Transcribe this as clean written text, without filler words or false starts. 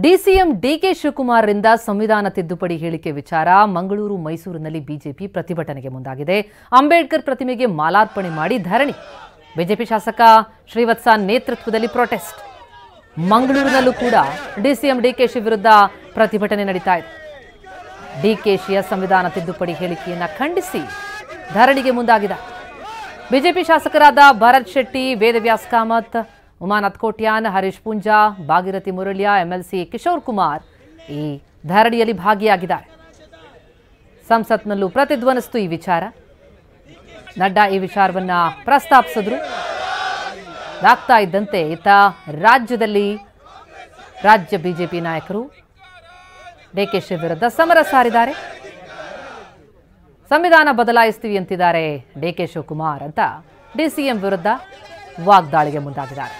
DCM DK ಶಿವಕುಮಾರ್ರಿಂದ ಸಂವಿಧಾನ ತಿದ್ದುಪಡಿ ಹೇಳಿಕೆ ವಿಚಾರ ಮಂಗಳೂರು ಮೈಸೂರಿನಲ್ಲಿ ಬಿಜೆಪಿ ಪ್ರತಿಭಟನೆಗೆ ಮುಂದಾಗಿದೆ. ಅಂಬೇಡ್ಕರ್ ಪ್ರತಿಮೆಗೆ ಮಾಲಾರ್ಪಣೆ ಮಾಡಿ ಧರಣಿ. ಬಿಜೆಪಿ ಶಾಸಕ ಶ್ರೀವತ್ಸ ನೇತೃತ್ವದಲ್ಲಿ ಪ್ರೊಟೆಸ್ಟ್. ಮಂಗಳೂರಿನಲ್ಲೂ ಕೂಡ ಡಿಸಿಎಂ ಡಿಕೆಶಿ ವಿರುದ್ಧ ಪ್ರತಿಭಟನೆ ನಡೀತಾ ಇದೆ. ಡಿಕೆಶಿಯ ಸಂವಿಧಾನ ತಿದ್ದುಪಡಿ ಹೇಳಿಕೆಯನ್ನು ಖಂಡಿಸಿ ಧರಣಿಗೆ ಮುಂದಾಗಿದೆ. ಬಿಜೆಪಿ ಶಾಸಕರಾದ ಭರತ್ ಶೆಟ್ಟಿ, ವೇದವ್ಯಾಸ್ ಕಾಮತ್, ಉಮಾನಾಥ್ ಕೋಟ್ಯಾನ್, ಹರೀಶ್ ಪುಂಜಾ, ಭಾಗೀರಥಿ ಮುರಳಿಯ, ಎಂಎಲ್ಸಿ ಕಿಶೋರ್ ಕುಮಾರ್ ಈ ಧರಣಿಯಲ್ಲಿ ಭಾಗಿಯಾಗಿದ್ದಾರೆ. ಸಂಸತ್ನಲ್ಲೂ ಪ್ರತಿಧ್ವನಿಸಿತು ಈ ವಿಚಾರ. ನಡ್ಡಾ ಈ ವಿಚಾರವನ್ನ ಪ್ರಸ್ತಾಪಿಸಿದ್ರು. ಆಗ್ತಾ ಇದ್ದಂತೆ ಇತ್ತ ರಾಜ್ಯದಲ್ಲಿ ರಾಜ್ಯ ಬಿಜೆಪಿ ನಾಯಕರು ಡಿಕೆಶಿ ವಿರುದ್ಧ ಸಮರ ಸಾರಿದ್ದಾರೆ. ಸಂವಿಧಾನ ಬದಲಾಯಿಸ್ತೀವಿ ಅಂತಿದ್ದಾರೆ ಡಿಕೆ ಶಿವಕುಮಾರ್ ಅಂತ ಡಿಸಿಎಂ ವಿರುದ್ಧ ವಾಗ್ದಾಳಿಗೆ ಮುಂದಾಗಿದ್ದಾರೆ.